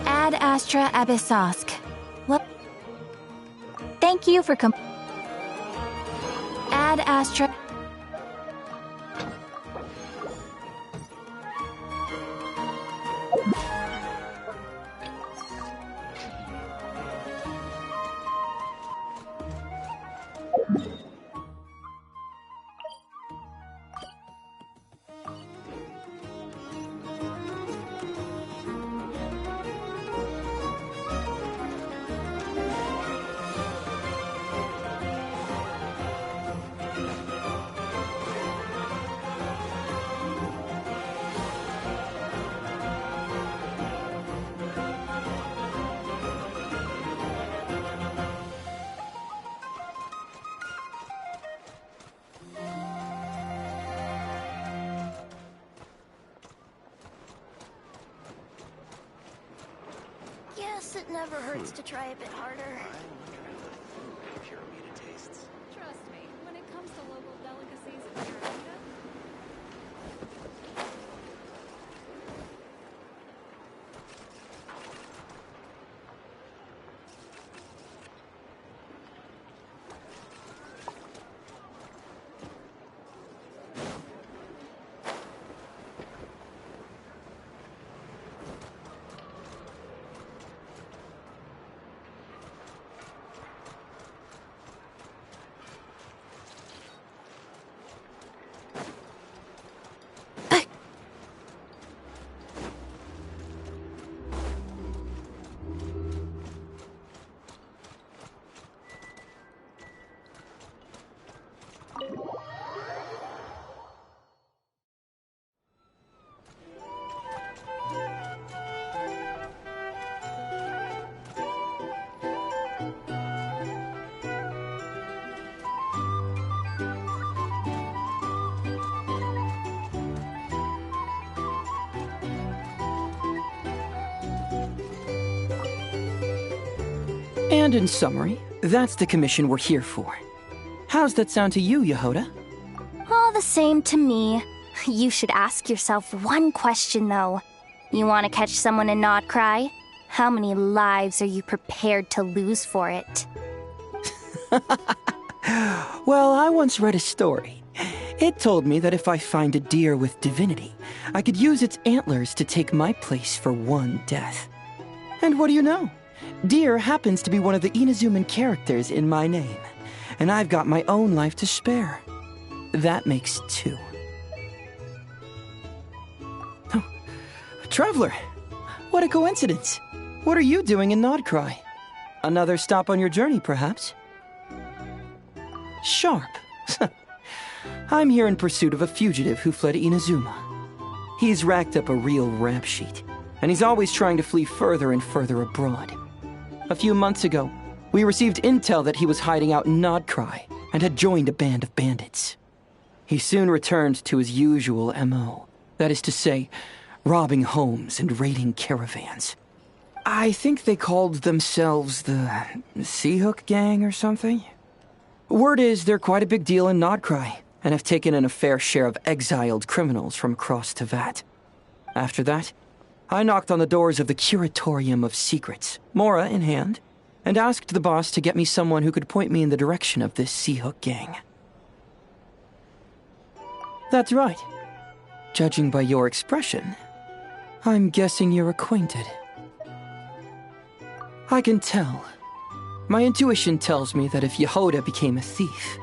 Ad Astra Abyssosk. What? Thank you for Ad Astra. Guess it never hurts to try a bit harder. Trust me, when it comes to local delicacies in Pyramida, And in summary, that's the commission we're here for. How's that sound to you, Yehoda? All the same to me. You should ask yourself one question, though. You want to catch someone and not cry? How many lives are you prepared to lose for it? Well, I once read a story. It told me that if I find a deer with divinity, I could use its antlers to take my place for one death. And what do you know? Deer happens to be one of the Inazuman characters in my name, and I've got my own life to spare. That makes two. Oh, Traveler, what a coincidence. What are you doing in Nodcry? Another stop on your journey, perhaps? Sharp. I'm here in pursuit of a fugitive who fled Inazuma. He's racked up a real rap sheet, and he's always trying to flee further and further abroad. A few months ago, we received intel that he was hiding out in Nodcry and had joined a band of bandits. He soon returned to his usual MO, that is to say, robbing homes and raiding caravans. I think they called themselves the Seahook Gang or something. Word is they're quite a big deal in Nodcry, and have taken in a fair share of exiled criminals from across Tevat. After that, I knocked on the doors of the Curatorium of Secrets, Mora in hand, and asked the boss to get me someone who could point me in the direction of this Seahook Gang. That's right. Judging by your expression, I'm guessing you're acquainted. I can tell. My intuition tells me that if Yehoda became a thief,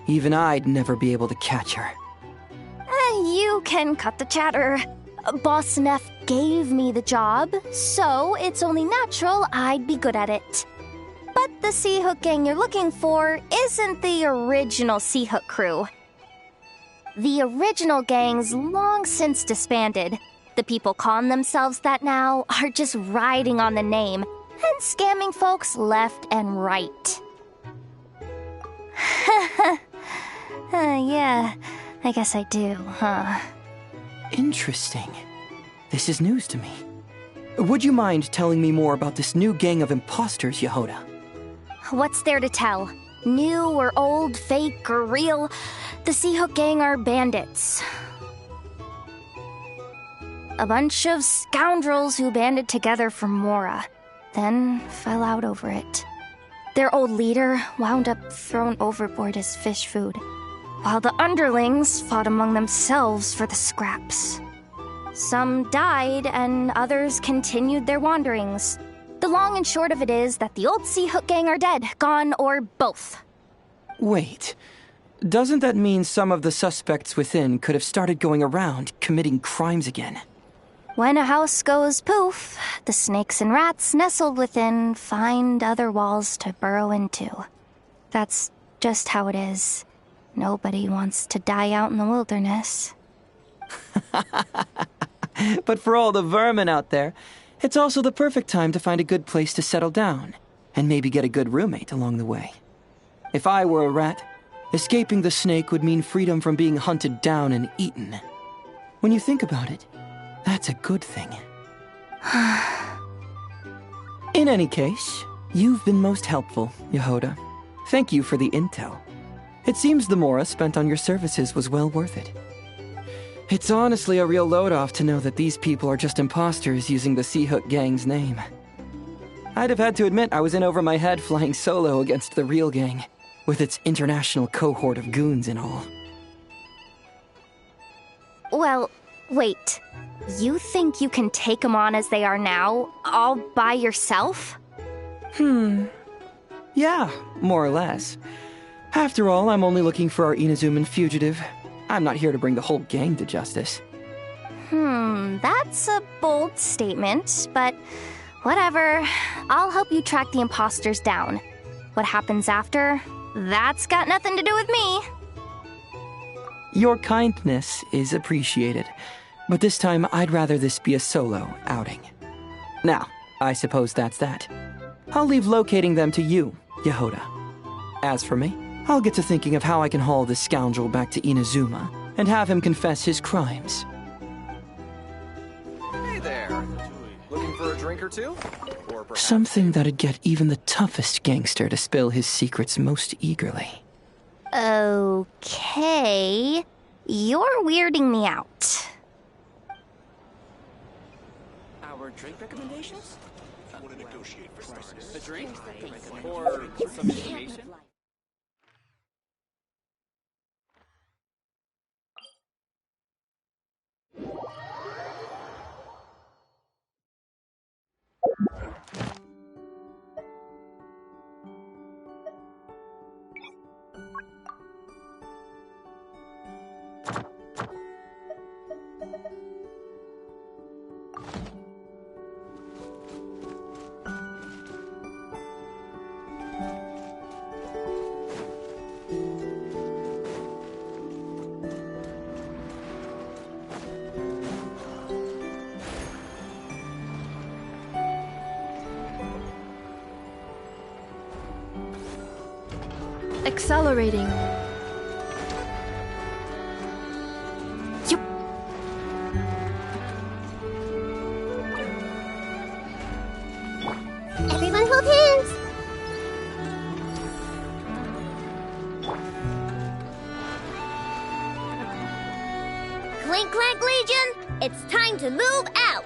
even I'd never be able to catch her. You can cut the chatter. Boss Neff gave me the job, so it's only natural I'd be good at it. But the Seahook Gang you're looking for isn't the original Seahook crew. The original gang's long since disbanded. The people calling themselves that now are just riding on the name and scamming folks left and right. Yeah, I guess I do, huh? Interesting. This is news to me. Would you mind telling me more about this new gang of imposters, Yehoda? What's there to tell? New or old, fake or real, the Seahook Gang are bandits. A bunch of scoundrels who banded together for Mora, then fell out over it. Their old leader wound up thrown overboard as fish food, while the underlings fought among themselves for the scraps. Some died, and others continued their wanderings. The long and short of it is that the old Seahook Gang are dead, gone, or both. Wait. Doesn't that mean some of the suspects within could have started going around committing crimes again? When a house goes poof, the snakes and rats nestled within find other walls to burrow into. That's just how it is. Nobody wants to die out in the wilderness. But for all the vermin out there, it's also the perfect time to find a good place to settle down, and maybe get a good roommate along the way. If I were a rat, escaping the snake would mean freedom from being hunted down and eaten. When you think about it, that's a good thing. In any case, you've been most helpful, Yehoda. Thank you for the intel. It seems the Mora spent on your services was well worth it. It's honestly a real load-off to know that these people are just imposters using the Seahook Gang's name. I'd have had to admit I was in over my head flying solo against the real gang, with its international cohort of goons and all. Well, wait. You think you can take them on as they are now, all by yourself? Yeah, more or less. After all, I'm only looking for our Inazuman fugitive. I'm not here to bring the whole gang to justice. That's a bold statement, but whatever. I'll help you track the imposters down. What happens after? That's got nothing to do with me. Your kindness is appreciated, but this time I'd rather this be a solo outing. Now, I suppose that's that. I'll leave locating them to you, Yehoda. As for me, I'll get to thinking of how I can haul this scoundrel back to Inazuma and have him confess his crimes. Hey there. Looking for a drink or two? Or perhaps Something that'd get even the toughest gangster to spill his secrets most eagerly. Okay. You're weirding me out. Our drink recommendations? Want to negotiate for starters? A drink? Or some information? Accelerating. It's time to move out.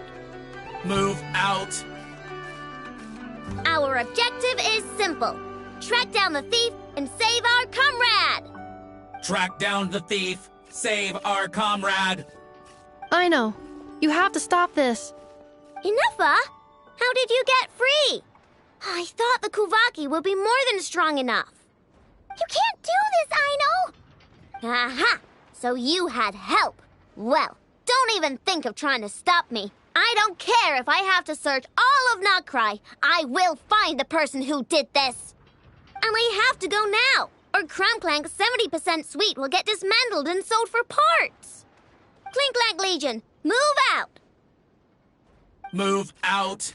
Move out. Our objective is simple. Track down the thief and save our comrade. Track down the thief. Save our comrade. I know. You have to stop this. Inuffa, how did you get free? I thought the Kuvaki would be more than strong enough. You can't do this, Aino! Aha! So you had help. Well, don't even think of trying to stop me. I don't care if I have to search all of Notcry. I will find the person who did this. And I have to go now, or Clank 70% sweet will get dismantled and sold for parts. Clank Legion, move out! Move out.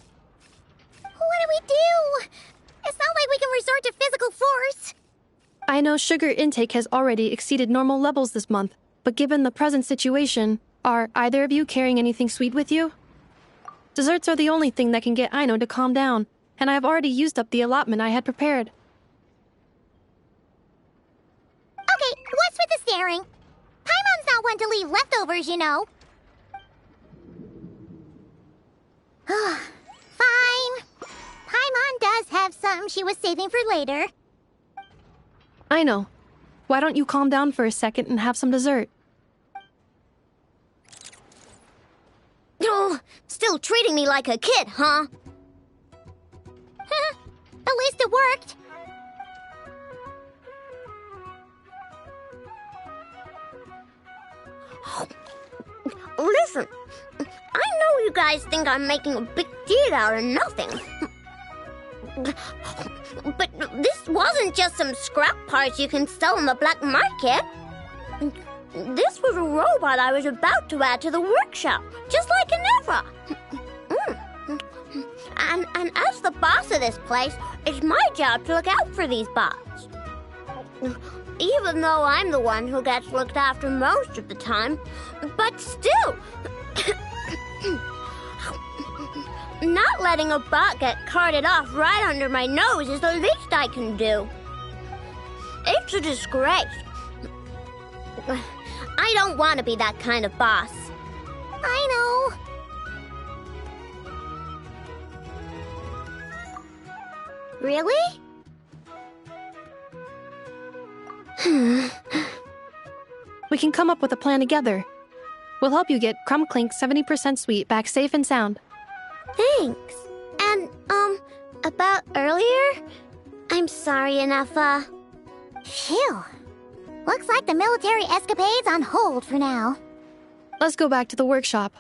What do we do? It's not like we can resort to physical force. I know sugar intake has already exceeded normal levels this month, but given the present situation, are either of you carrying anything sweet with you? Desserts are the only thing that can get Aino to calm down, and I have already used up the allotment I had prepared. Okay, what's with the staring? Paimon's not one to leave leftovers, you know. Fine. Paimon does have some she was saving for later. I know. Why don't you calm down for a second and have some dessert? Oh, still treating me like a kid, huh? At least it worked. Listen, I know you guys think I'm making a big deal out of nothing. But this wasn't just some scrap parts you can sell on the black market. This was a robot I was about to add to the workshop, just like Ineffa. And as the boss of this place, it's my job to look out for these bots. Even though I'm the one who gets looked after most of the time. But still, not letting a bot get carted off right under my nose is the least I can do. It's a disgrace. I don't want to be that kind of boss. I know. Really? We can come up with a plan together. We'll help you get Clank 70% sweet back safe and sound. Thanks. And, about earlier? I'm sorry, Ineffa. Phew. Looks like the military escapade's on hold for now. Let's go back to the workshop.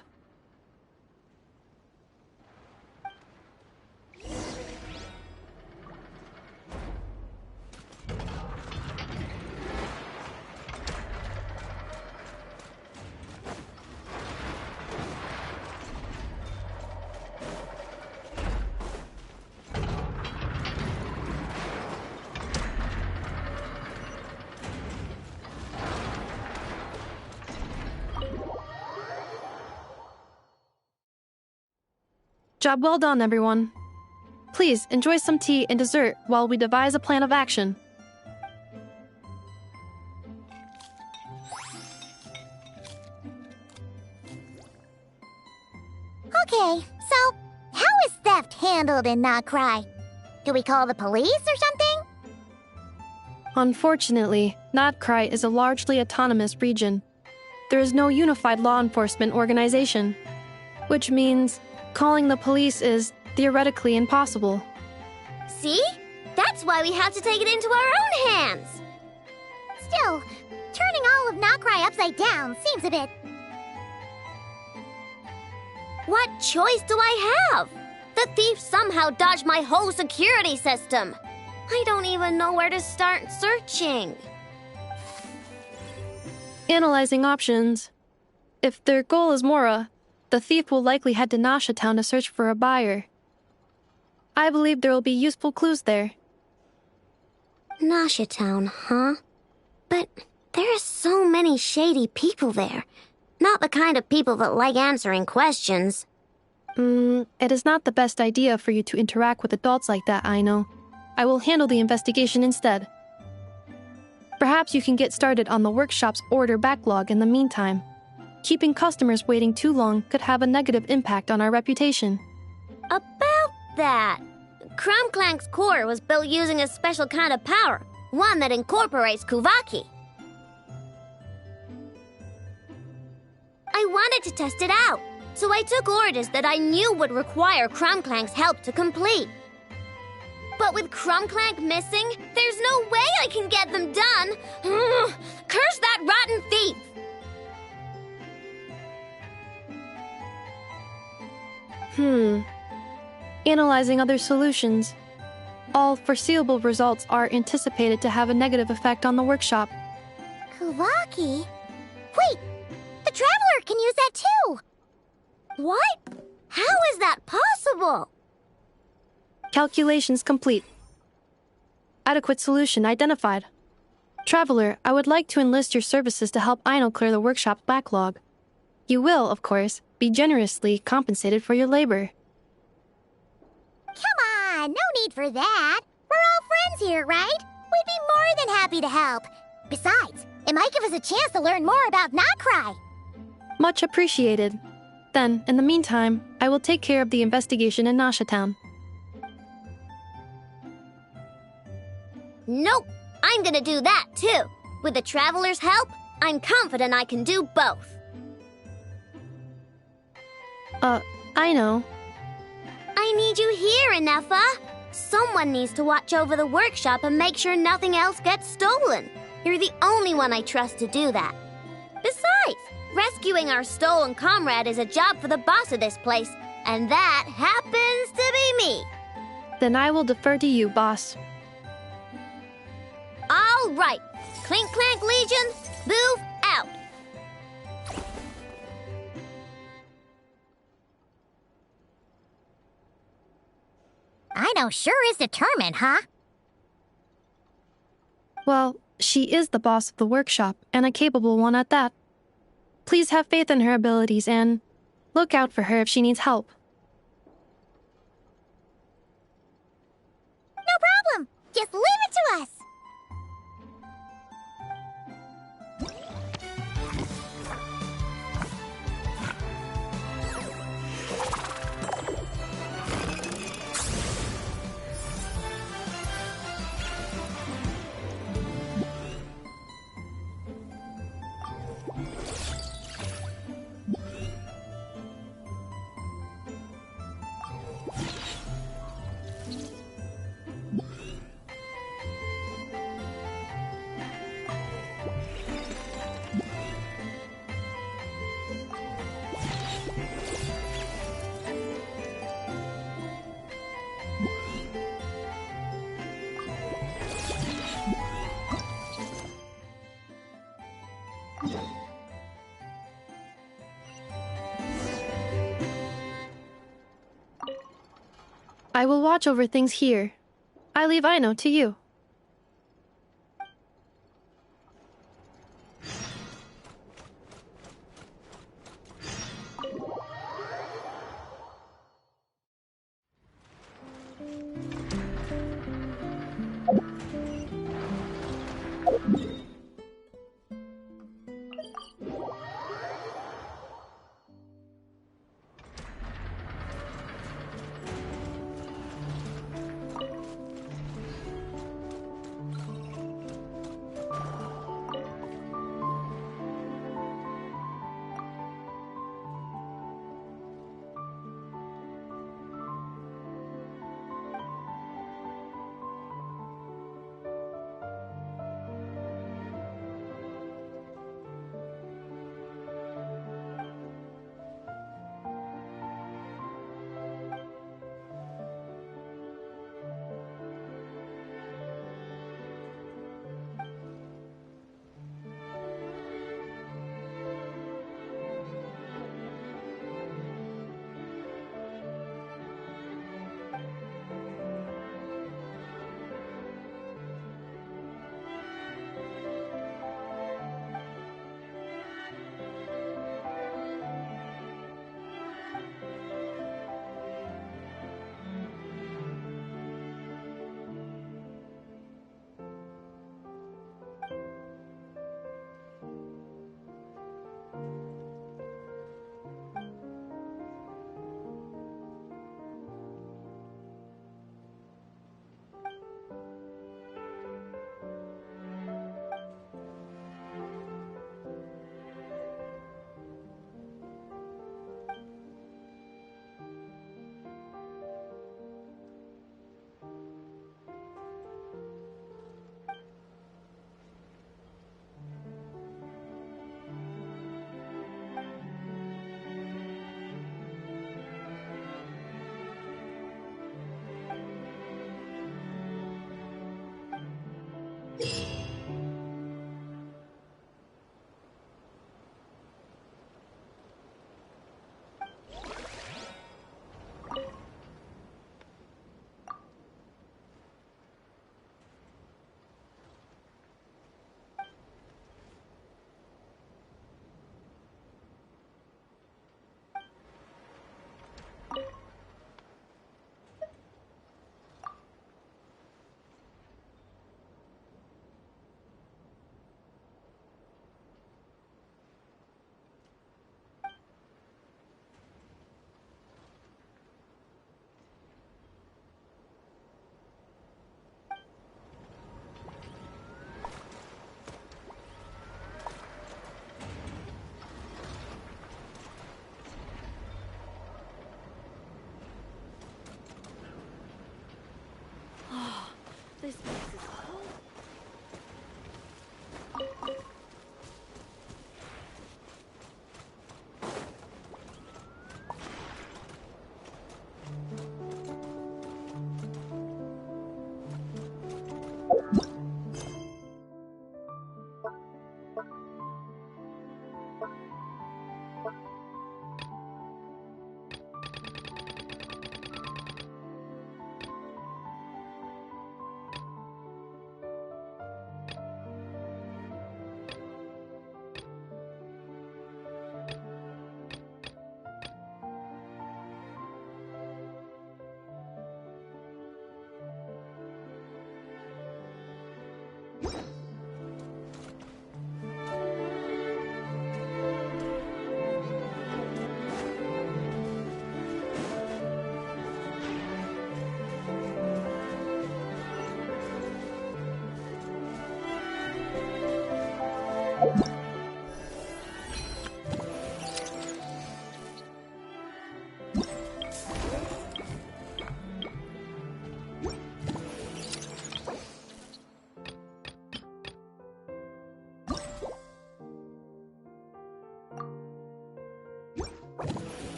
Job well done, everyone. Please enjoy some tea and dessert while we devise a plan of action. Okay, so how is theft handled in Notcry? Do we call the police or something? Unfortunately, Notcry is a largely autonomous region. There is no unified law enforcement organization, which means calling the police is theoretically impossible. See? That's why we have to take it into our own hands. Still, turning all of Notcry upside down seems a bit... What choice do I have? The thief somehow dodged my whole security system. I don't even know where to start searching. Analyzing options. If their goal is Mora, the thief will likely head to Nasha Town to search for a buyer. I believe there will be useful clues there. Nasha Town, huh? But there are so many shady people there. Not the kind of people that like answering questions. It is not the best idea for you to interact with adults like that, I know. I will handle the investigation instead. Perhaps you can get started on the workshop's order backlog in the meantime. Keeping customers waiting too long could have a negative impact on our reputation. About that, Clank's core was built using a special kind of power, one that incorporates Kuvaki. I wanted to test it out, so I took orders that I knew would require Clank's help to complete. But with Clank missing, there's no way I can get them done. Curse that rotten thief! Analyzing other solutions. All foreseeable results are anticipated to have a negative effect on the workshop. Kuvaki? Wait! The Traveler can use that too! What? How is that possible? Calculations complete. Adequate solution identified. Traveler, I would like to enlist your services to help Aino clear the workshop's backlog. You will, of course, be generously compensated for your labor. Come on, no need for that. We're all friends here, right? We'd be more than happy to help. Besides, it might give us a chance to learn more about Notcry. Much appreciated. Then, in the meantime, I will take care of the investigation in Nasha Town. Nope, I'm gonna do that too. With the Traveler's help, I'm confident I can do both. I know. I need you here, Inefa. Someone needs to watch over the workshop and make sure nothing else gets stolen. You're the only one I trust to do that. Besides, rescuing our stolen comrade is a job for the boss of this place, and that happens to be me. Then I will defer to you, boss. All right, Clank Legion, move out. Aino sure is determined, huh? Well, she is the boss of the workshop, and a capable one at that. Please have faith in her abilities and look out for her if she needs help. No problem. Just leave it to us. I will watch over things here. I leave Aino to you. This place is cool.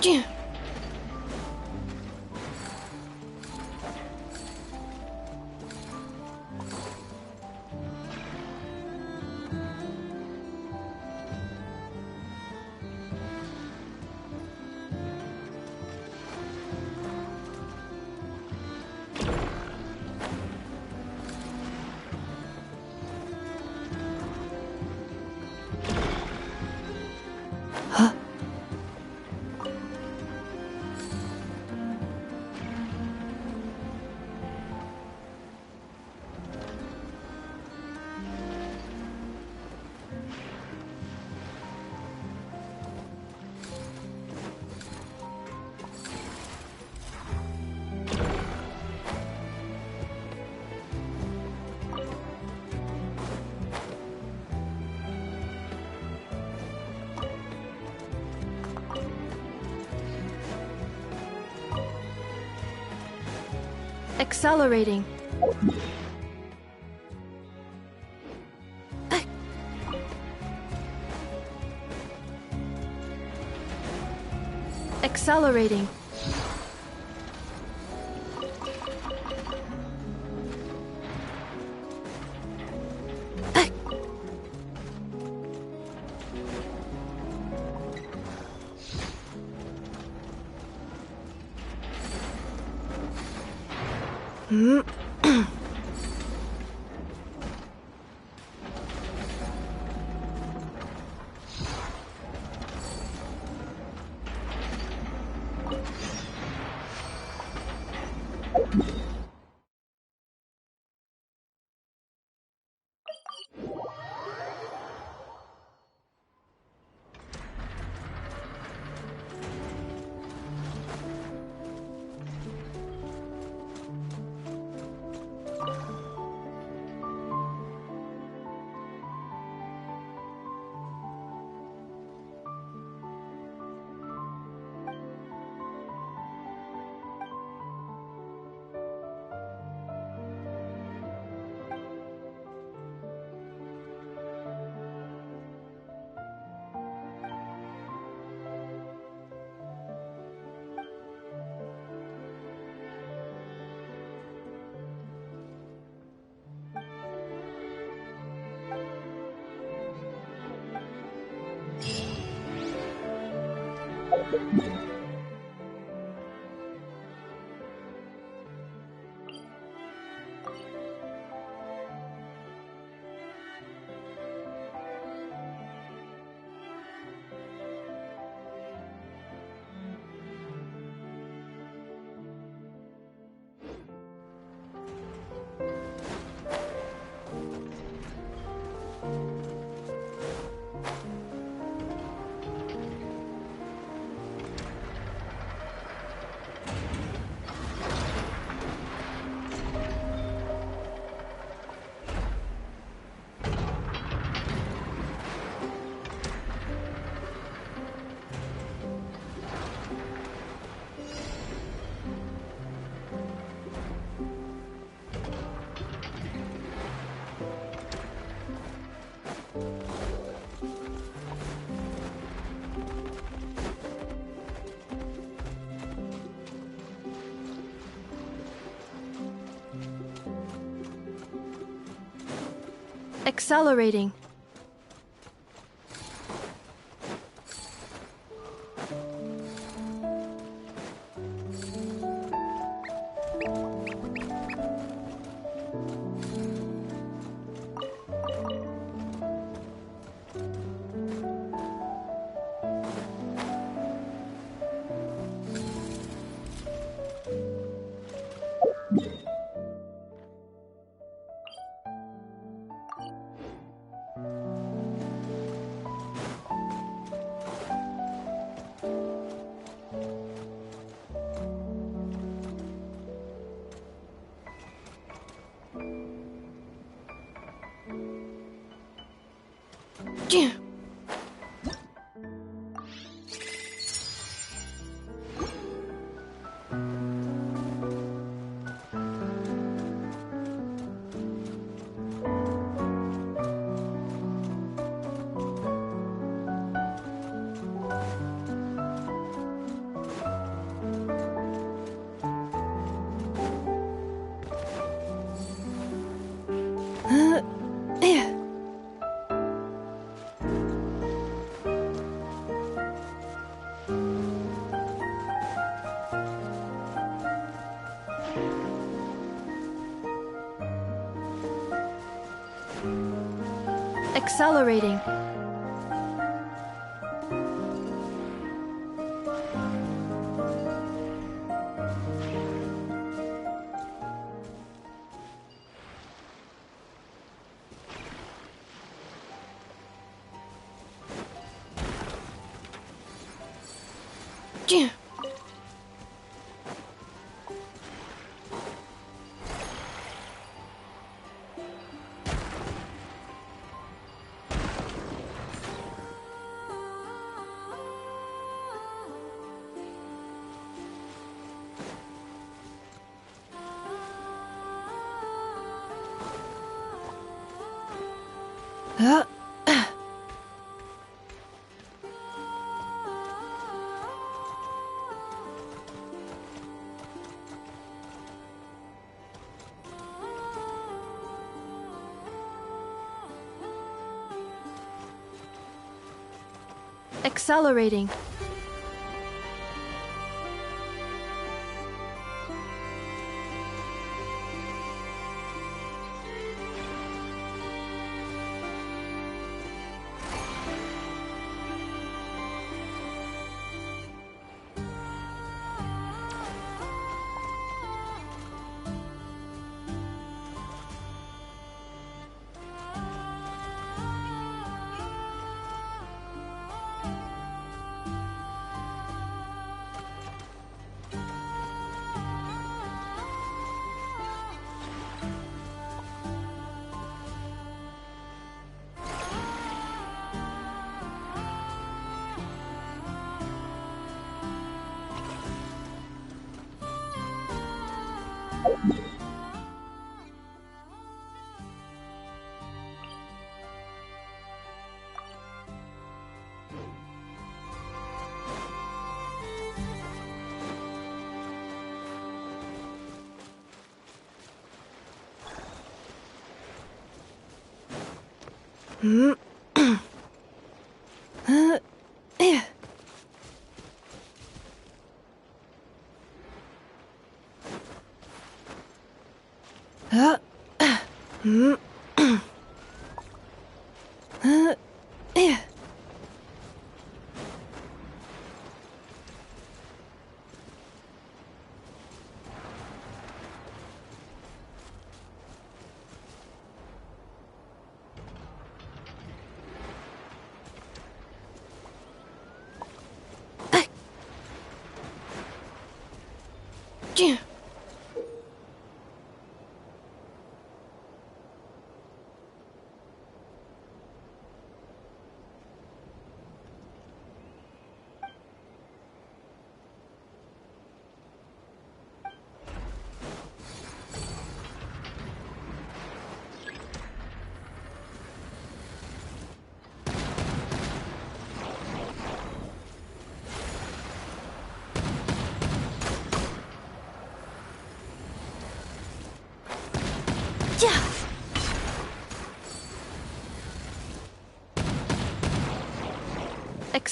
Yeah. Accelerating. Accelerating. Accelerating. Accelerating. Accelerating.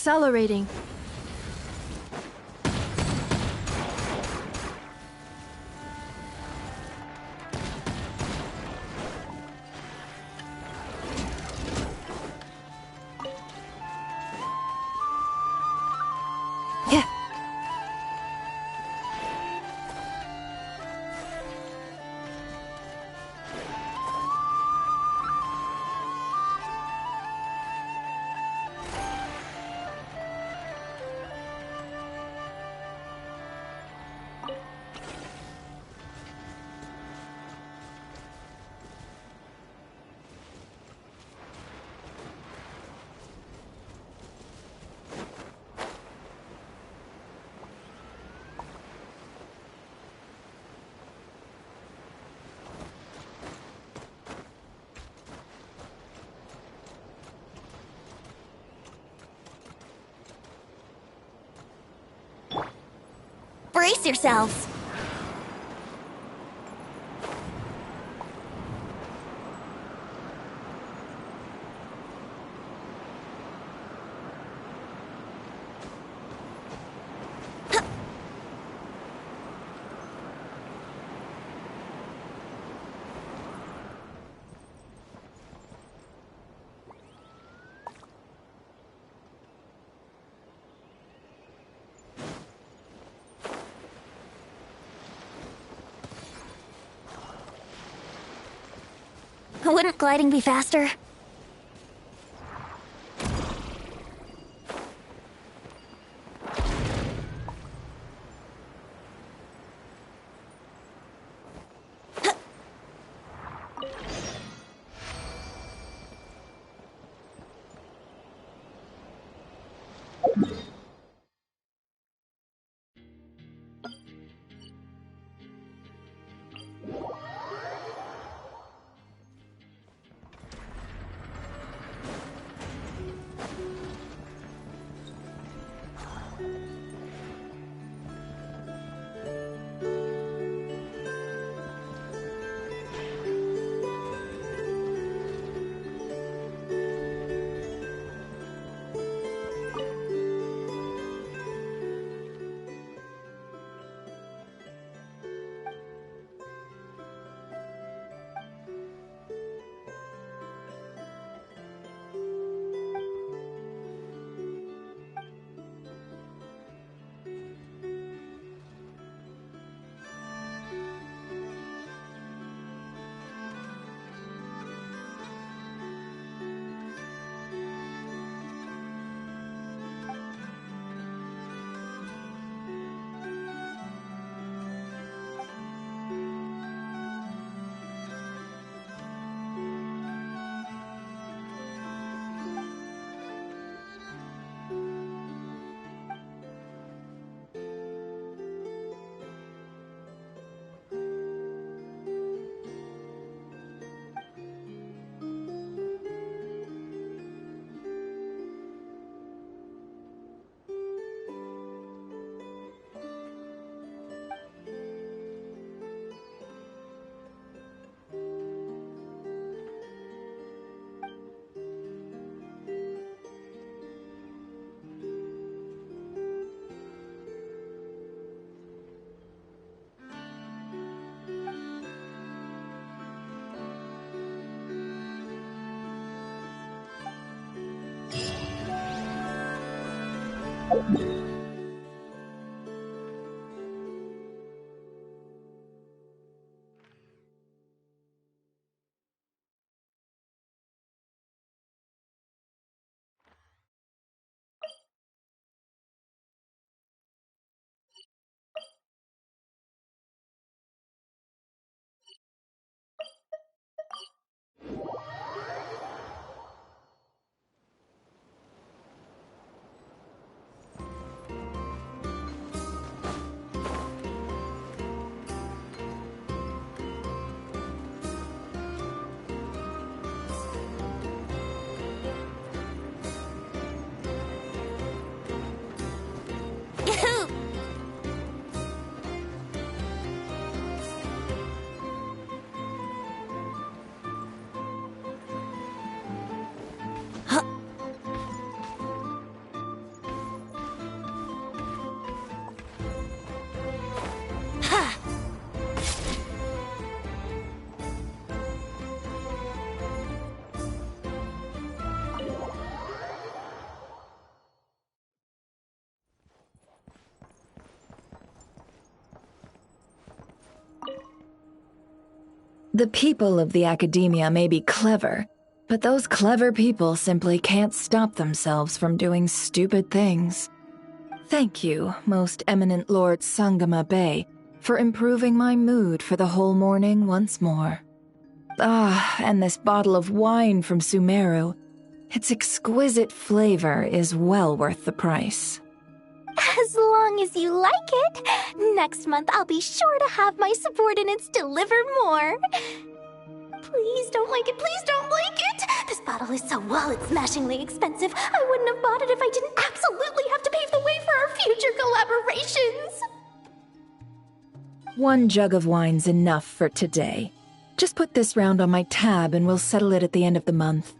Accelerating. Brace yourselves. Wouldn't gliding be faster? The people of the academia may be clever, but those clever people simply can't stop themselves from doing stupid things. Thank you, most eminent Lord Sangama Bey, for improving my mood for the whole morning once more. Ah, and this bottle of wine from Sumeru. Its exquisite flavor is well worth the price. As long as you like it. Next month, I'll be sure to have my subordinates deliver more. Please don't like it, please don't like it! This bottle is so wallet-smashingly expensive. I wouldn't have bought it if I didn't absolutely have to pave the way for our future collaborations. One jug of wine's enough for today. Just put this round on my tab and we'll settle it at the end of the month.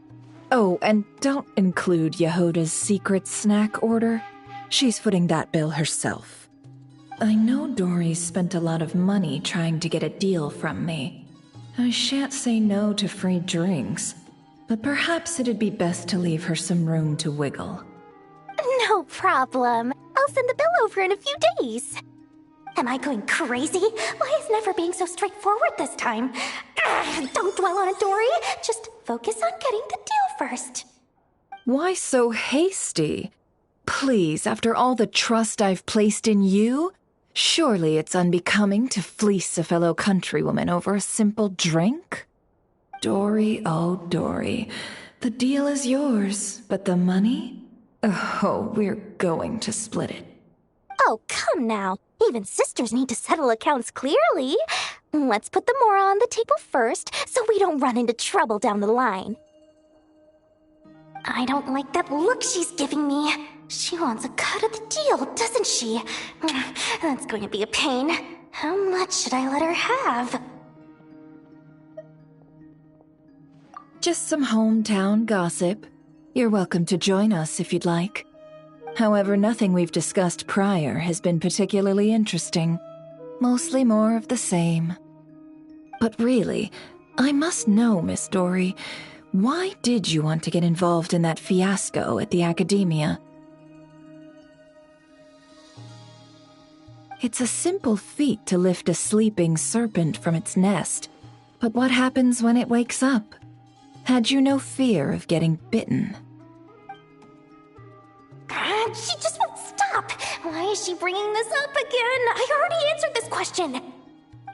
Oh, and don't include Yehoda's secret snack order. She's footing that bill herself. I know Dory's spent a lot of money trying to get a deal from me. I shan't say no to free drinks, but perhaps it'd be best to leave her some room to wiggle. No problem. I'll send the bill over in a few days. Am I going crazy? Why is Never being so straightforward this time? Don't dwell on it, Dory. Just focus on getting the deal first. Why so hasty? Please, after all the trust I've placed in you, surely it's unbecoming to fleece a fellow countrywoman over a simple drink? Dory, oh Dory, the deal is yours, but the money? Oh, we're going to split it. Oh, come now. Even sisters need to settle accounts clearly. Let's put the mora on the table first, so we don't run into trouble down the line. I don't like that look she's giving me. She wants a cut of the deal, doesn't she? That's going to be a pain. How much should I let her have? Just some hometown gossip. You're welcome to join us if you'd like. However, nothing we've discussed prior has been particularly interesting. Mostly more of the same. But really, I must know, Miss Dory, why did you want to get involved in that fiasco at the academia? It's a simple feat to lift a sleeping serpent from its nest, but what happens when it wakes up? Had you no fear of getting bitten? She just won't stop. Why is she bringing this up again? I already answered this question.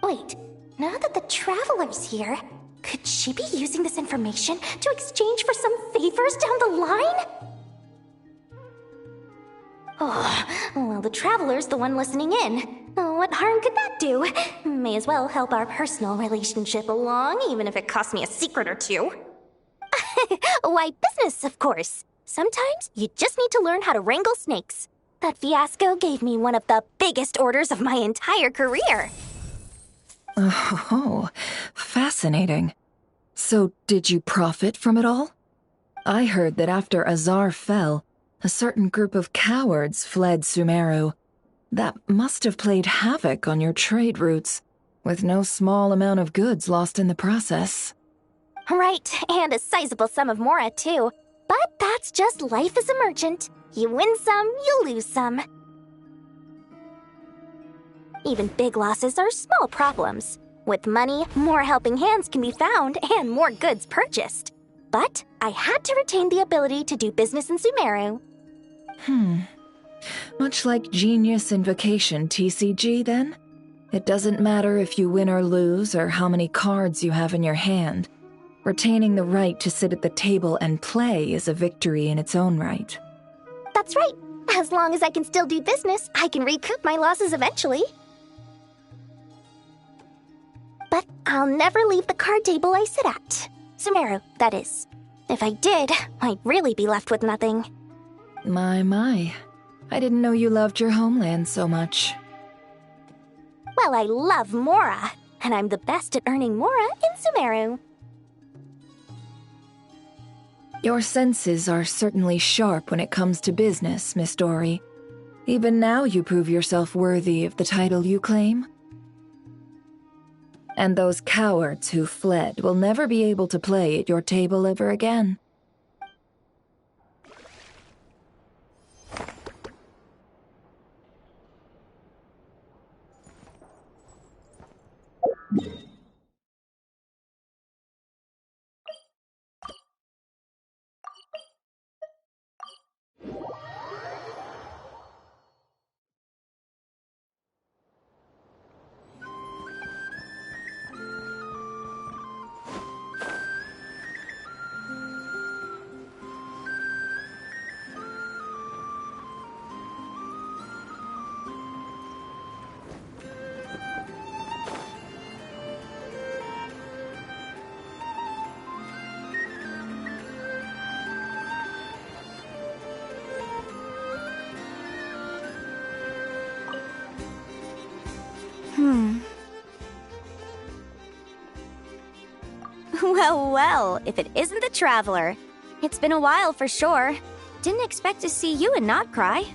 Wait, now that the Traveler's here, could she be using this information to exchange for some favors down the line? Oh, well, the Traveler's the one listening in. Oh, what harm could that do? May as well help our personal relationship along, even if it costs me a secret or two. Why, business, of course. Sometimes you just need to learn how to wrangle snakes. That fiasco gave me one of the biggest orders of my entire career. Oh, fascinating. So, did you profit from it all? I heard that after Azar fell, a certain group of cowards fled Sumeru. That must have played havoc on your trade routes, with no small amount of goods lost in the process. Right, and a sizable sum of mora, too. But that's just life as a merchant. You win some, you lose some. Even big losses are small problems. With money, more helping hands can be found and more goods purchased. But I had to retain the ability to do business in Sumeru. Much like Genius Invocation TCG, then? It doesn't matter if you win or lose or how many cards you have in your hand. Retaining the right to sit at the table and play is a victory in its own right. That's right. As long as I can still do business, I can recoup my losses eventually. But I'll never leave the card table I sit at. Sumeru, that is. If I did, I'd really be left with nothing. My. I didn't know you loved your homeland so much. Well, I love Mora, and I'm the best at earning Mora in Sumeru. Your senses are certainly sharp when it comes to business, Miss Dory. Even now you prove yourself worthy of the title you claim. And those cowards who fled will never be able to play at your table ever again. Well, if it isn't the Traveler. It's been a while for sure. Didn't expect to see you and not cry.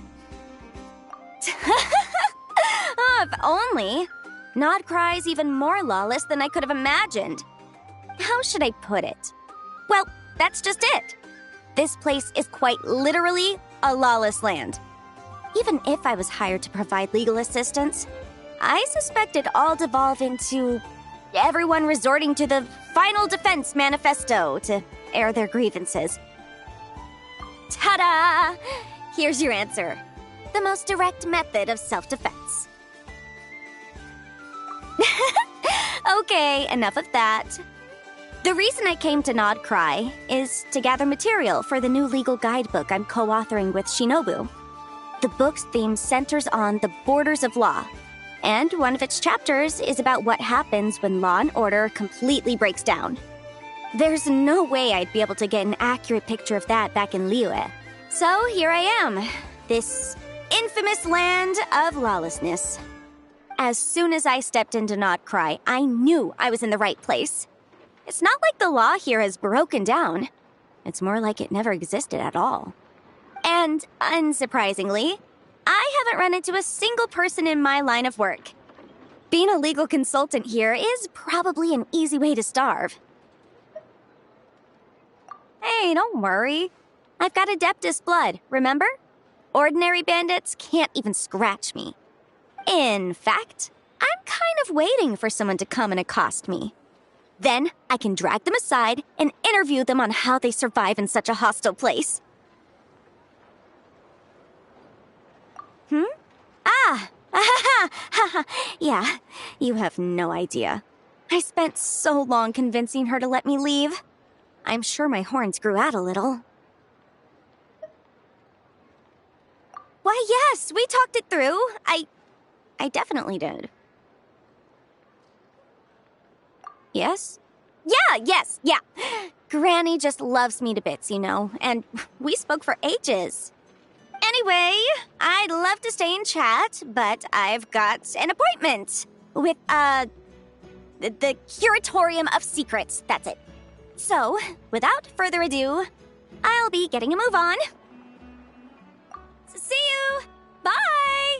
Oh, if only. Not cry's even more lawless than I could have imagined. How should I put it? Well, that's just it. This place is quite literally a lawless land. Even if I was hired to provide legal assistance, I suspect it'd all devolve into everyone resorting to the Final Defense Manifesto to air their grievances. Ta-da! Here's your answer. The most direct method of self-defense. Okay, enough of that. The reason I came to Nod Cry is to gather material for the new legal guidebook I'm co-authoring with Shinobu. The book's theme centers on the borders of law, and one of its chapters is about what happens when law and order completely breaks down. There's no way I'd be able to get an accurate picture of that back in Liyue. So here I am, this infamous land of lawlessness. As soon as I stepped into Nod Cry, I knew I was in the right place. It's not like the law here has broken down. It's more like it never existed at all. And, unsurprisingly, I haven't run into a single person in my line of work. Being a legal consultant here is probably an easy way to starve. Hey, don't worry. I've got Adeptus blood, remember? Ordinary bandits can't even scratch me. In fact, I'm kind of waiting for someone to come and accost me. Then I can drag them aside and interview them on how they survive in such a hostile place. Yeah, you have no idea. I spent so long convincing her to let me leave. I'm sure my horns grew out a little. Why, yes, we talked it through. I definitely did. Yes? Yeah. Granny just loves me to bits, you know, and we spoke for ages. Anyway, I'd love to stay and chat, but I've got an appointment with, the Curatorium of Secrets, that's it. So, without further ado, I'll be getting a move on. See you! Bye!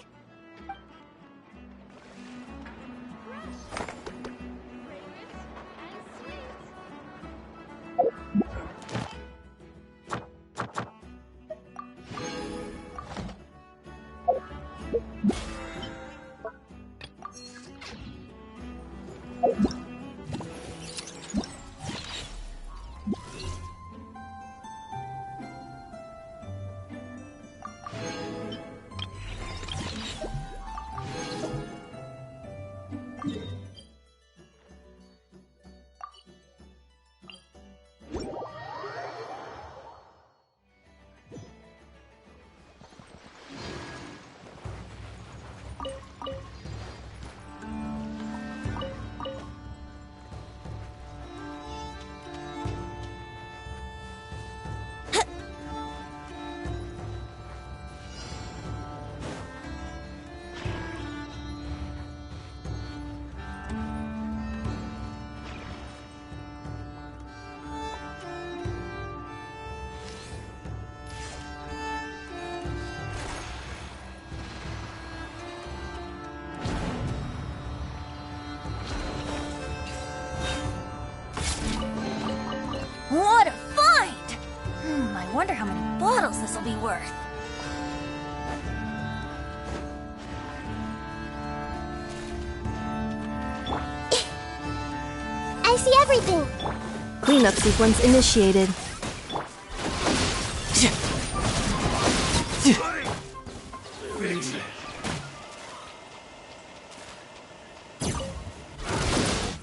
What a find! I wonder how many bottles this will be worth. I see everything. Cleanup sequence initiated.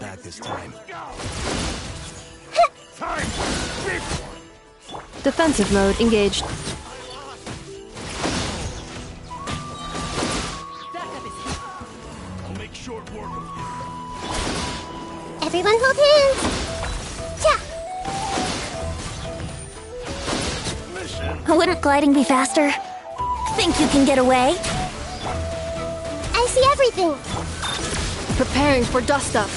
Back this time. Defensive mode engaged. I'll make short work of you. Everyone hold hands. Cha! Wouldn't gliding be faster? Think you can get away? I see everything. Preparing for dust up.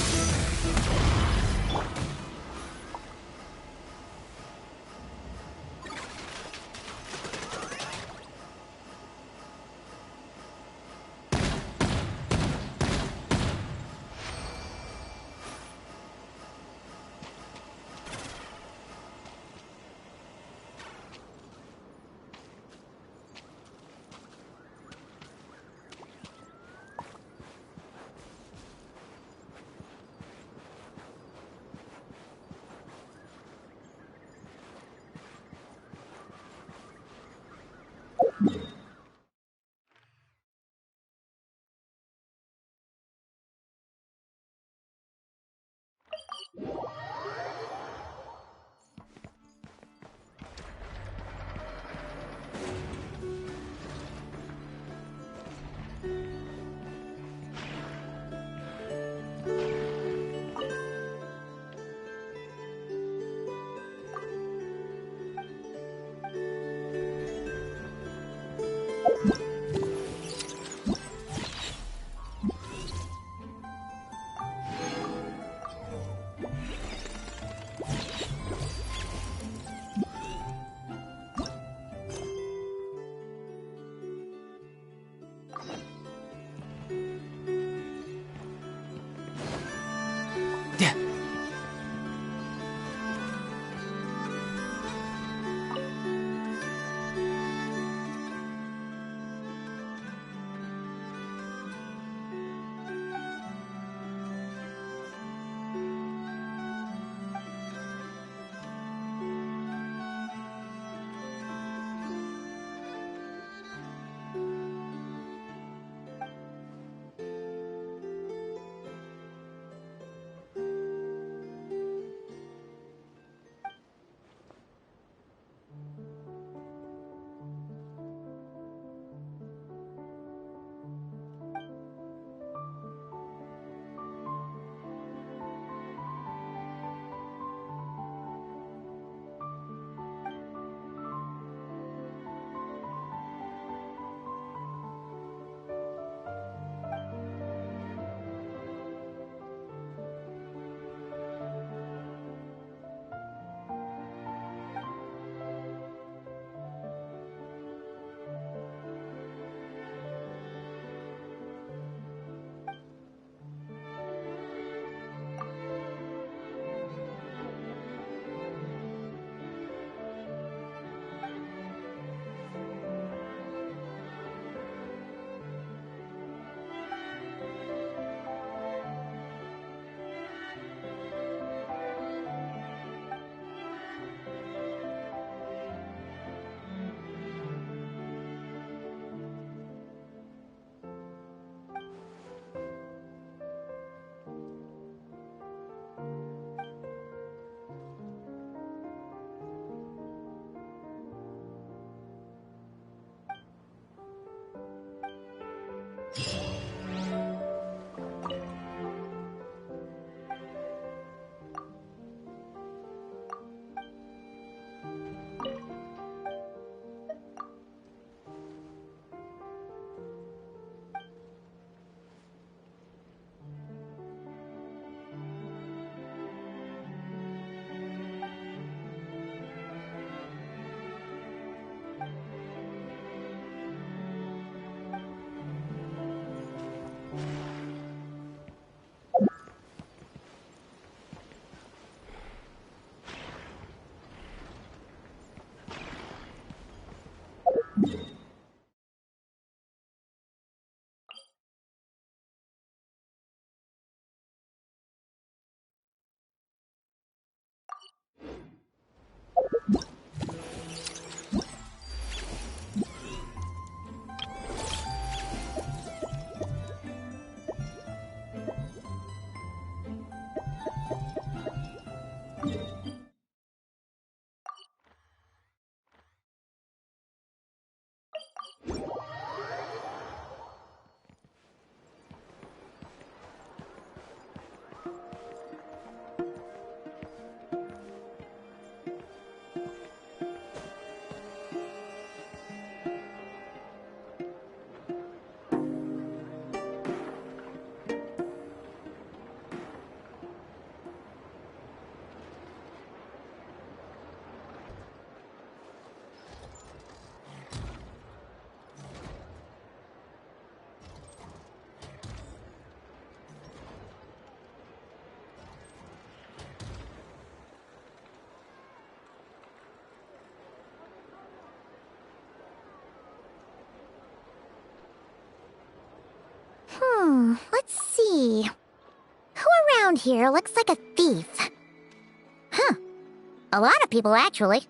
Let's see. Who around here looks like a thief? Huh. A lot of people, actually.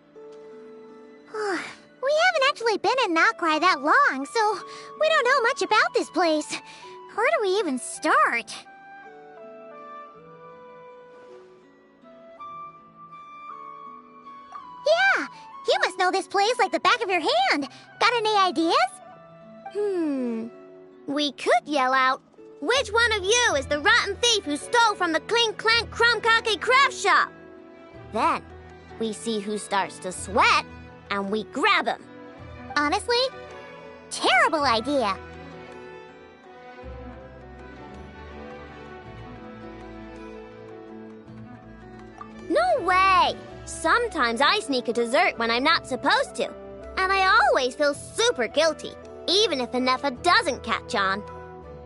We haven't actually been in Nokrai that long, so we don't know much about this place. Where do we even start? Yeah, you must know this place like the back of your hand. Got any ideas? We could yell out, "Which one of you is the rotten thief who stole from the Clink Clank Krumkake craft shop?" Then, we see who starts to sweat, and we grab him. Honestly, terrible idea. No way! Sometimes I sneak a dessert when I'm not supposed to, and I always feel super guilty, even if Anefa doesn't catch on.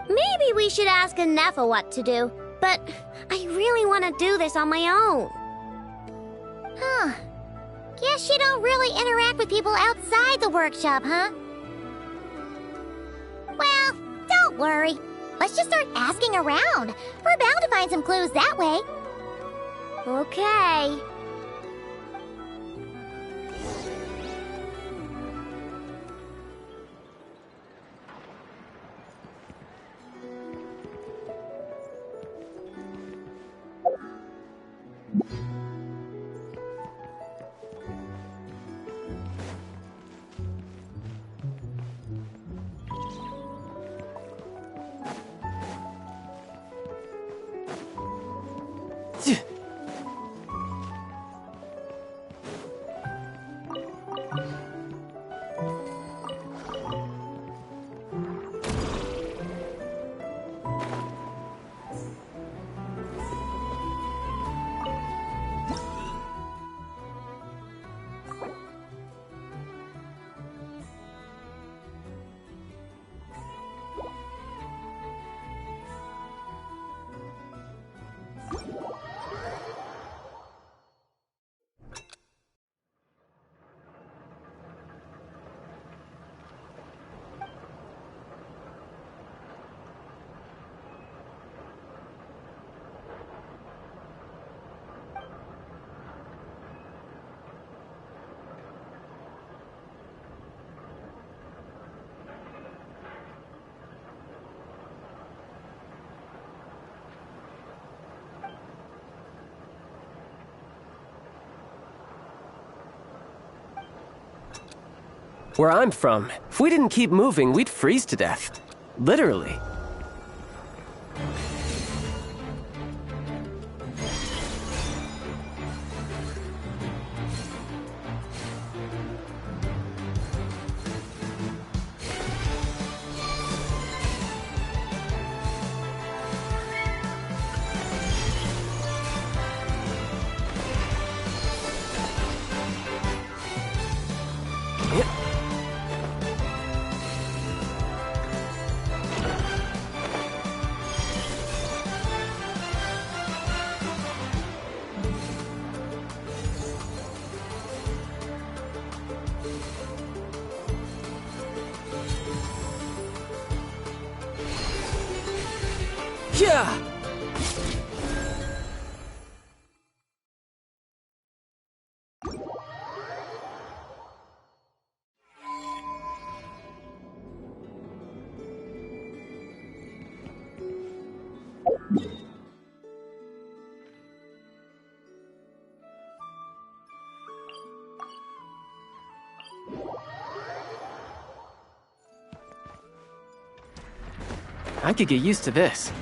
Maybe we should ask Anefa what to do, but I really want to do this on my own. Guess you don't really interact with people outside the workshop, huh? Well, don't worry. Let's just start asking around. We're bound to find some clues that way. Okay. Where I'm from, if we didn't keep moving, we'd freeze to death. Literally. Yeah! I could get used to this.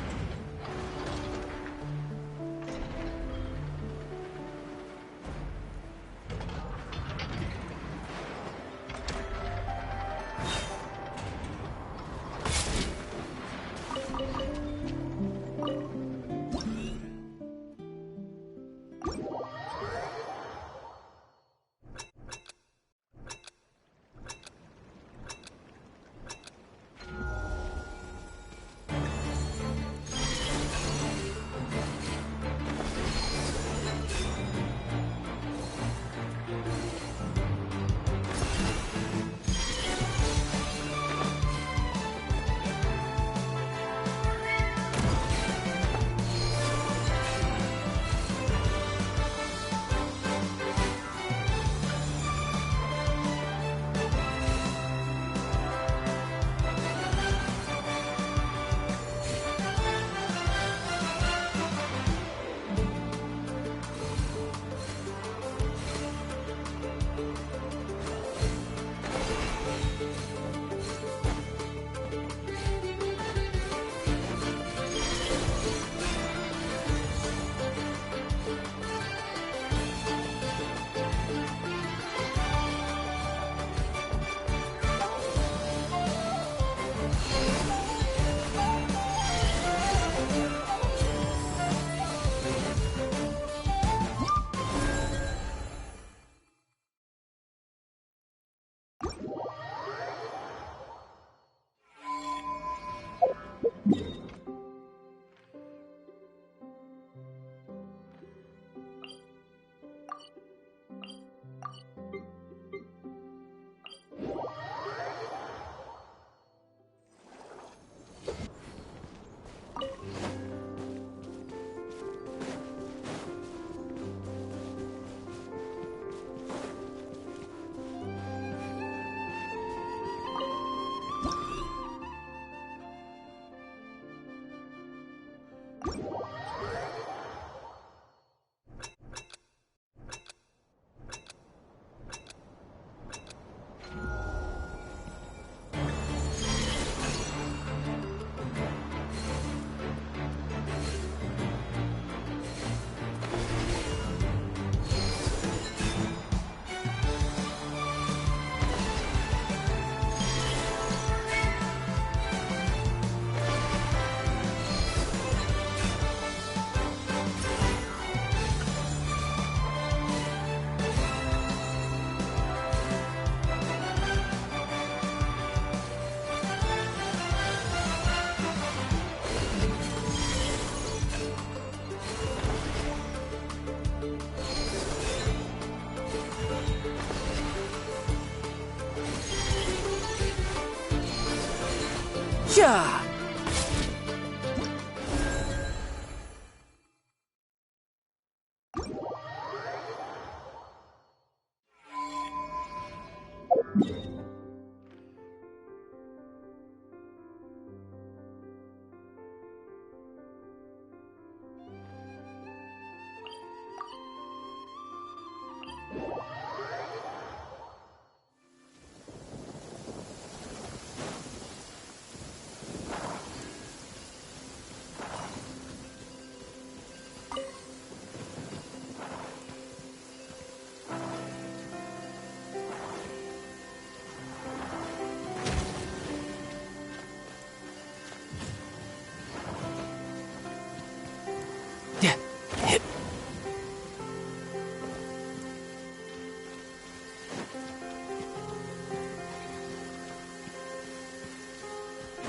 Yeah!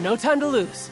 No time to lose.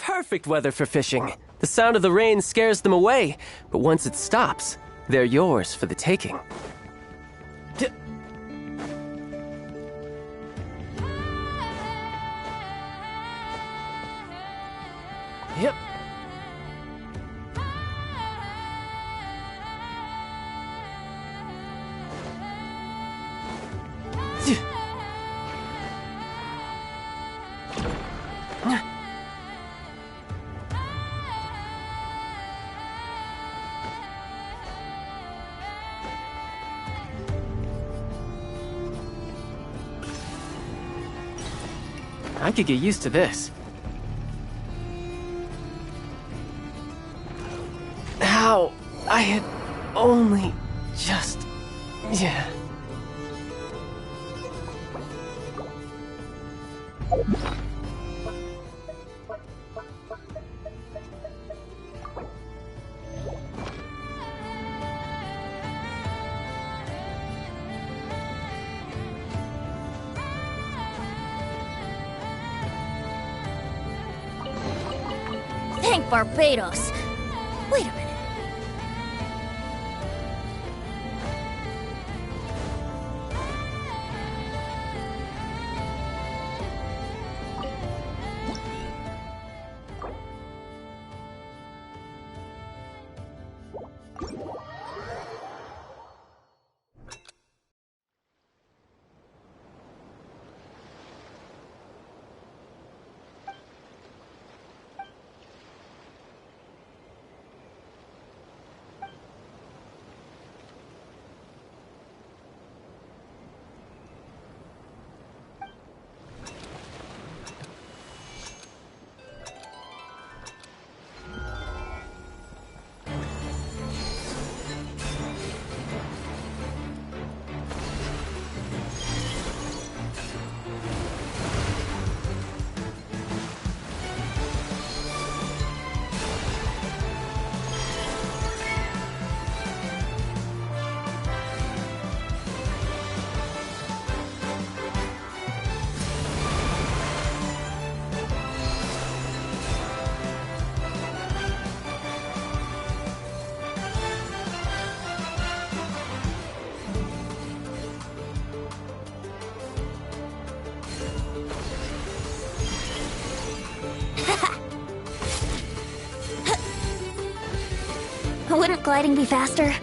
perfect weather for fishing. The sound of the rain scares them away, but once it stops, they're yours for the taking. Yep. I could get used to this. How I had only just... Yeah. Thank Barbados. Wait a minute. Wouldn't gliding be faster?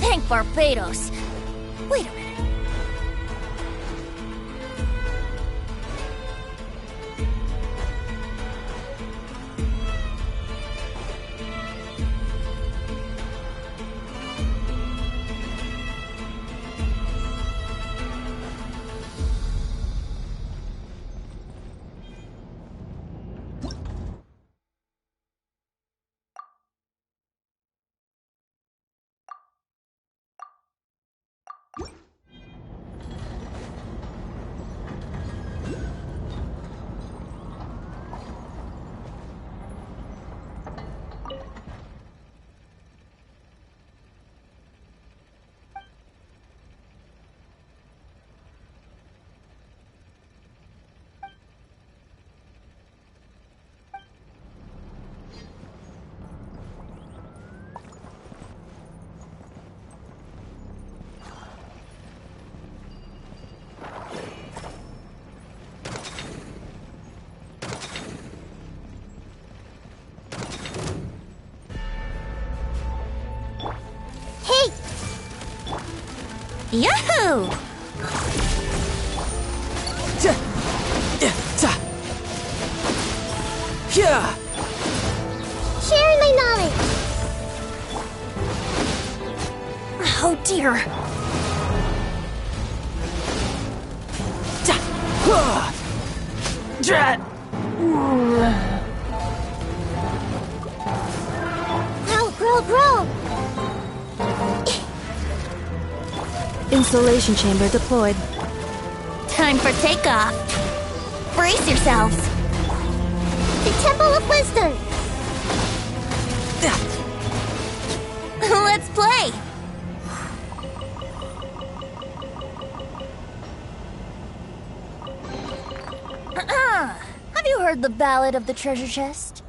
Thank Barbados. Wait a minute. Yahoo! Sharing my knowledge. Oh dear. Grow. Insulation chamber deployed. Time for takeoff. Brace yourselves. The Temple of Wisdom. Let's play. Have you heard the Ballad of the Treasure Chest?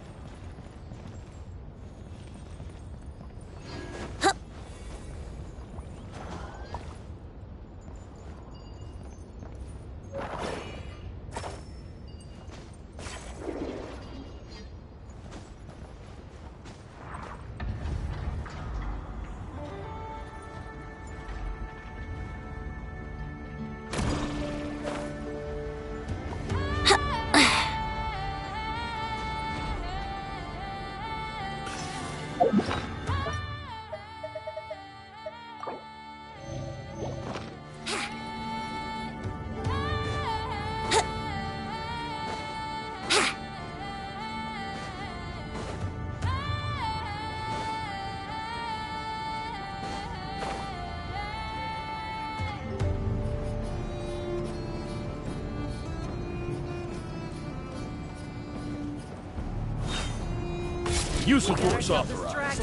Use of force authorized.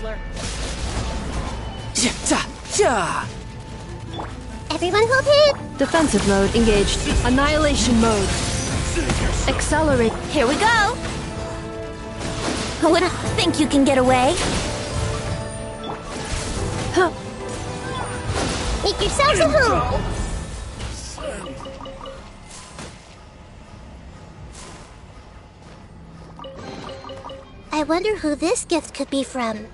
Everyone hold it. Defensive mode engaged. Annihilation mode. Accelerate. Here we go. Wouldn't think you can get away. Make yourselves at home. I wonder who this gift could be from.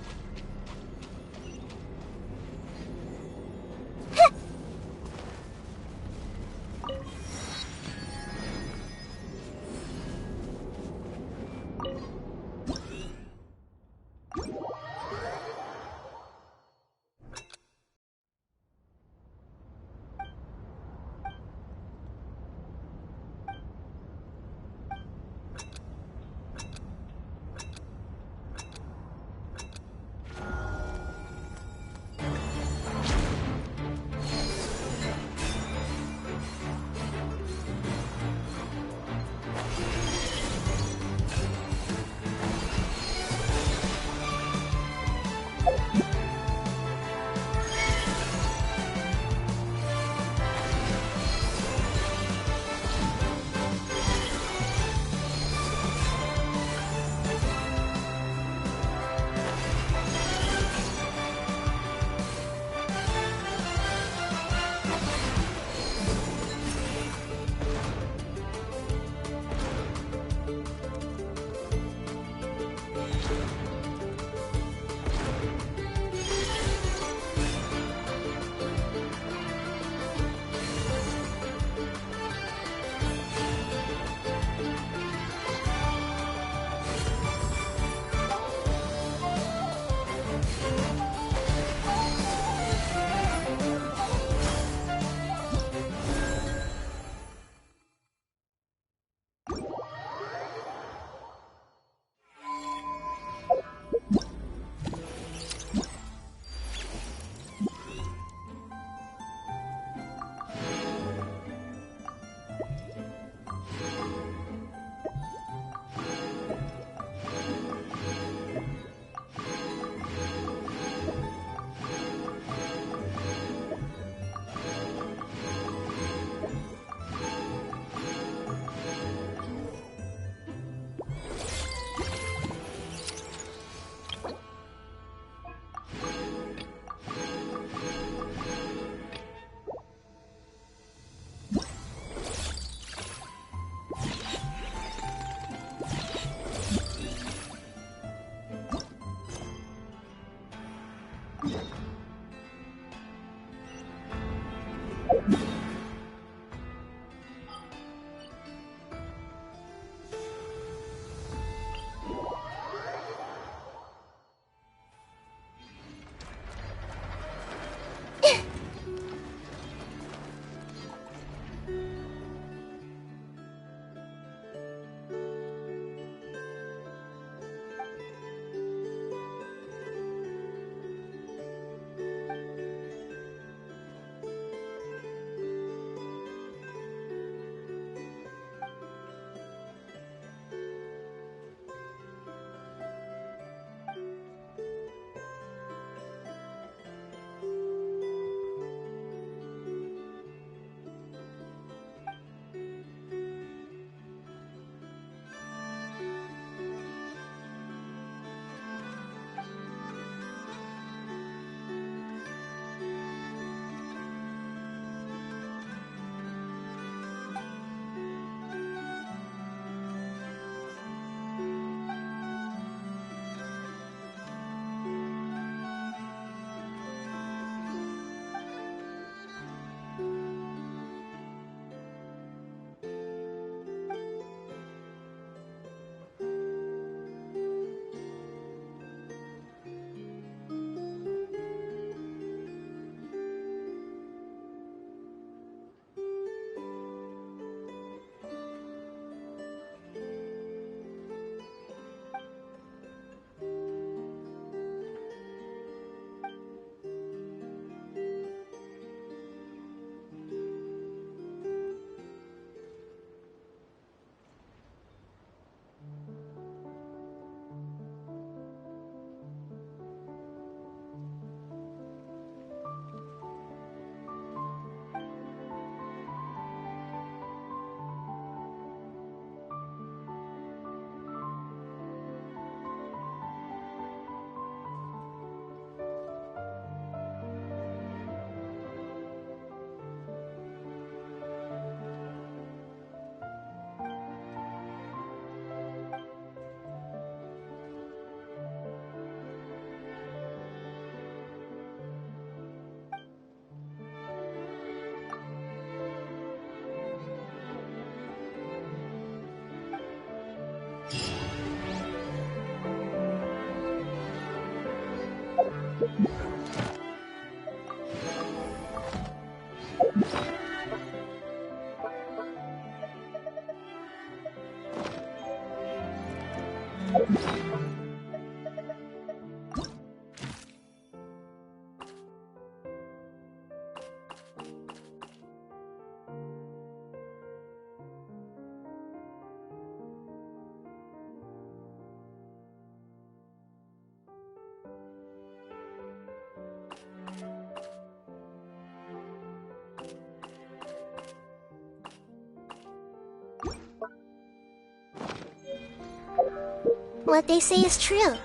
What they say is true.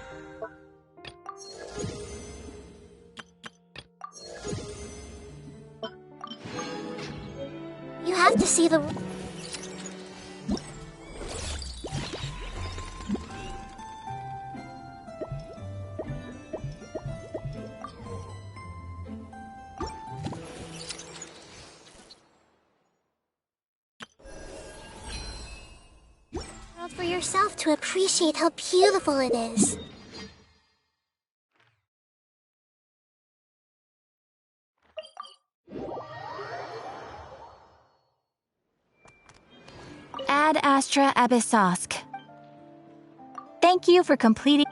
You have to see the... for yourself to appreciate how beautiful it is. Ad Astra Abyssosk. Thank you for completing.